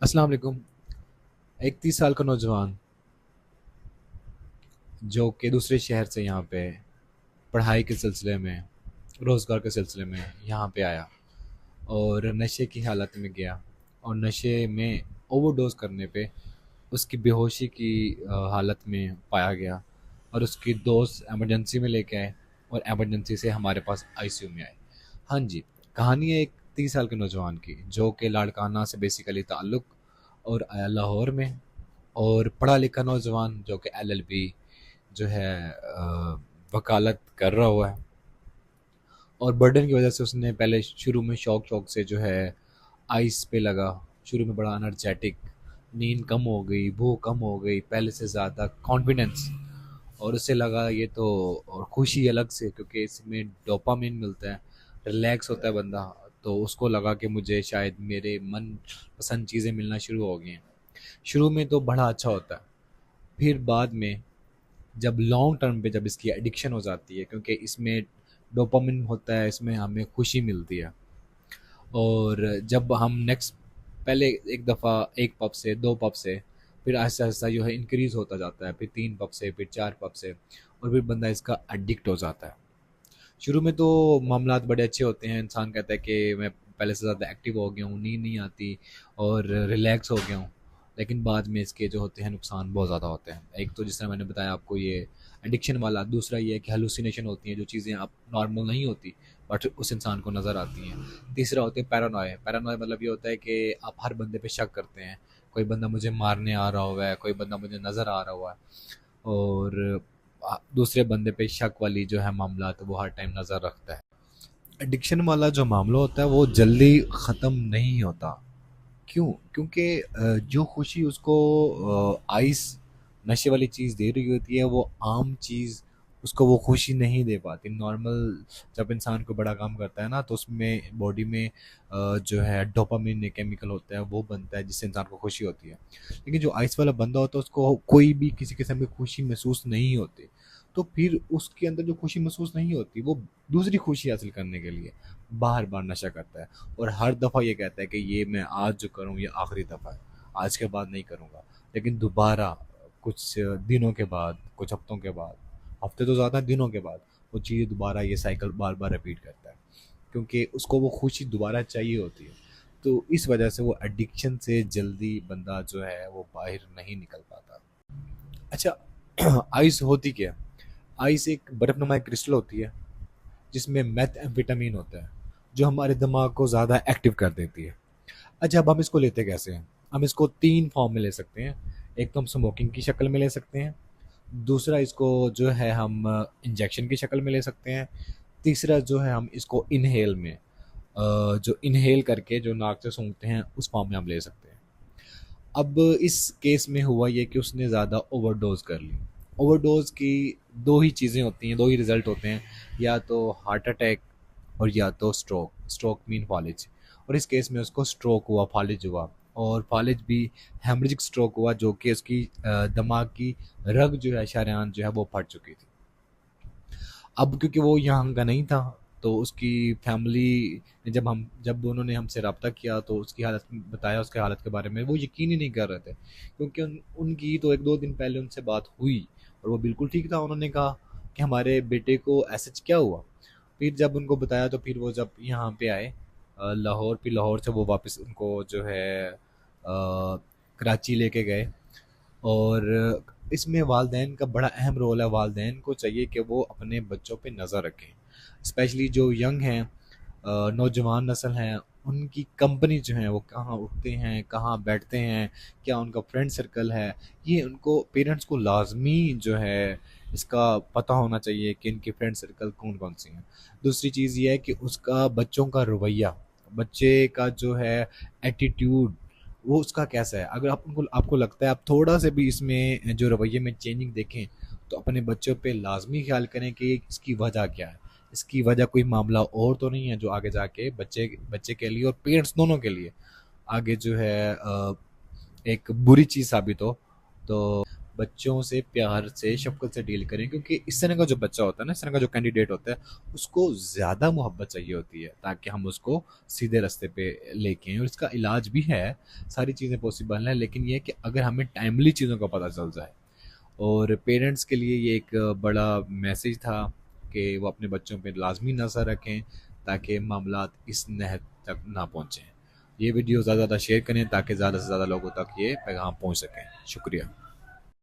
अस्सलाम वालेकुम। एक 30 साल का नौजवान जो कि दूसरे शहर से यहाँ पे पढ़ाई के सिलसिले में, रोज़गार के सिलसिले में यहाँ पे आया और नशे की हालत में गया और नशे में ओवरडोज करने पे उसकी बेहोशी की हालत में पाया गया और उसकी दोस्त इमरजेंसी में लेके आए और इमरजेंसी से हमारे पास आईसीयू में आए। हाँ जी, कहानी है एक 30 साल के नौजवान की जो कि लाड़काना से बेसिकली ताल्लुक़ और आया लाहौर में और पढ़ा लिखा नौजवान जो कि एलएलबी जो है वकालत कर रहा हुआ है और बर्डन की वजह से उसने पहले शुरू में शौक शौक से जो है आइस पे लगा। शुरू में बड़ा एनर्जेटिक, नींद कम हो गई, भूख कम हो गई, पहले से ज़्यादा कॉन्फिडेंस और उसे लगा ये तो, और खुशी अलग से क्योंकि इसमें डोपामिन मिलता है, रिलैक्स होता है बंदा। तो उसको लगा कि मुझे शायद मेरे मन पसंद चीज़ें मिलना शुरू हो गई हैं। शुरू में तो बड़ा अच्छा होता है, फिर बाद में जब लॉन्ग टर्म पे जब इसकी एडिक्शन हो जाती है क्योंकि इसमें डोपामिन होता है, इसमें हमें खुशी मिलती है और जब हम नेक्स्ट पहले एक दफ़ा एक पब से, दो पब से, फिर आहिस्ता आहिस्ता जो है इंक्रीज़ होता जाता है, फिर 3 पब से, फिर 4 पब से और फिर बंदा इसका एडिक्ट हो जाता है। शुरू में तो मामलात बड़े अच्छे होते हैं, इंसान कहता है कि मैं पहले से ज़्यादा एक्टिव हो गया हूँ, नींद नहीं आती और रिलैक्स हो गया हूँ। लेकिन बाद में इसके जो होते हैं नुकसान बहुत ज़्यादा होते हैं। एक तो जिस तरह मैंने बताया आपको ये एडिक्शन वाला, दूसरा ये है कि हेलुसिनेशन होती हैं, जो चीज़ें अब नॉर्मल नहीं होती बट उस इंसान को नज़र आती हैं। तीसरा होता है पैरानॉय। पैरानॉय मतलब ये होता है कि आप हर बंदे पे शक करते हैं, कोई बंदा मुझे मारने आ रहा हुआ है, कोई बंदा मुझे नज़र आ रहा हुआ है और दूसरे बंदे पे शक वाली जो है मामला तो वो हर टाइम नज़र रखता है। एडिक्शन वाला जो मामला होता है वो जल्दी ख़त्म नहीं होता। क्यों? क्योंकि जो खुशी उसको आइस नशे वाली चीज़ दे रही होती है, वो आम चीज़ उसको वो खुशी नहीं दे पाती। नॉर्मल जब इंसान को बड़ा काम करता है ना तो उसमें बॉडी में जो है डोपामिन एक केमिकल होता है, वो बनता है जिससे इंसान को खुशी होती है। लेकिन जो आइस वाला बंदा होता है उसको कोई भी किसी किस्म की खुशी महसूस नहीं होती। तो फिर उसके अंदर जो खुशी महसूस नहीं होती वो दूसरी खुशी हासिल करने के लिए बार-बार नशा करता है और हर दफ़ा ये कहता है कि ये मैं आज जो करूँ ये आखिरी दफ़ा है, आज के बाद नहीं करूँगा। लेकिन दोबारा कुछ दिनों के बाद, कुछ हफ्तों के बाद, हफ्ते तो ज़्यादा, दिनों के बाद वो चीज़ दोबारा ये साइकिल बार-बार रिपीट करता है क्योंकि उसको वो खुशी दोबारा चाहिए होती है। तो इस वजह से वो एडिक्शन से जल्दी बंदा जो है वो बाहर नहीं निकल पाता। अच्छा आइस होती क्या है? आइस एक बर्फ़नुमा क्रिस्टल होती है जिसमें मेथएम्फेटामिन होता है जो हमारे दिमाग को ज़्यादा एक्टिव कर देती है। अच्छा, अब हम इसको लेते कैसे हैं? हम इसको 3 फॉर्म में ले सकते हैं। एक तो हम स्मोकिंग की शक्ल में ले सकते हैं, दूसरा इसको जो है हम इंजेक्शन की शक्ल में ले सकते हैं, तीसरा जो है हम इसको इनहेल में जो इनहेल करके जो नाक से सूंघते हैं उस फॉर्म में हम ले सकते हैं। अब इस केस में हुआ ये कि उसने ज़्यादा ओवरडोज़ कर ली। ओवरडोज़ की 2 ही चीज़ें होती हैं, 2 ही रिज़ल्ट होते हैं, या तो हार्ट अटैक और या तो स्ट्रोक। स्ट्रोक मीन फालिज और इस केस में उसको स्ट्रोक हुआ, फालिज हुआ और फालिज भी हेमरेजिक स्ट्रोक हुआ जो कि उसकी दिमाग की रग जो है, शरेआन जो है वो फट चुकी थी। अब क्योंकि वो यहाँ का नहीं था तो उसकी फैमिली ने जब उन्होंने हमसे रब्ता किया तो उसकी हालत बताया, उसके हालत के बारे में वो यकीन ही नहीं कर रहे थे क्योंकि उनकी तो 1-2 दिन पहले उनसे बात हुई और वो बिल्कुल ठीक था। उन्होंने कहा कि हमारे बेटे को ऐसा क्या हुआ। फिर जब उनको बताया तो फिर वो जब यहाँ पे आए लाहौर, फिर लाहौर से वो वापस उनको जो है कराची लेके गए और इसमें वालदैन का बड़ा अहम रोल है। वालदैन को चाहिए कि वो अपने बच्चों पे नज़र रखें, स्पेशली जो यंग हैं, नौजवान नस्ल हैं, उनकी कंपनी जो है वो कहाँ उठते हैं, कहाँ बैठते हैं, क्या उनका फ्रेंड सर्कल है, ये उनको पेरेंट्स को लाजमी जो है इसका पता होना चाहिए कि इनके फ्रेंड सर्कल कौन कौन से हैं। दूसरी चीज़ ये है कि उसका बच्चों का रवैया, बच्चे का जो है एटीट्यूड वो उसका कैसा है। अगर आप उनको आपको लगता है आप थोड़ा से भी इसमें जो रवैये में चेंजिंग देखें तो अपने बच्चों पे लाजमी ख्याल करें कि इसकी वजह क्या है। इसकी वजह कोई मामला और तो नहीं है जो आगे जाके बच्चे बच्चे के लिए और पेरेंट्स दोनों के लिए आगे जो है एक बुरी चीज़ साबित हो। तो बच्चों से प्यार से शफ़क़त से डील करें, क्योंकि इस तरह का जो बच्चा होता है ना, इस तरह का जो कैंडिडेट होता है, उसको ज़्यादा मोहब्बत चाहिए होती है ताकि हम उसको सीधे रास्ते पे लेके आएँ। और इसका इलाज भी है, सारी चीज़ें पॉसिबल हैं, लेकिन ये है कि अगर हमें टाइमली चीज़ों का पता चल जाए। और पेरेंट्स के लिए ये एक बड़ा मैसेज था कि वो अपने बच्चों पे लाज़मी नज़र रखें ताकि मामलात इस नहद तक ना पहुँचें। ये वीडियो ज़्यादा से ज़्यादा शेयर करें ताकि ज़्यादा से ज़्यादा लोगों तक ये पैगाम पहुँच सकें। शुक्रिया।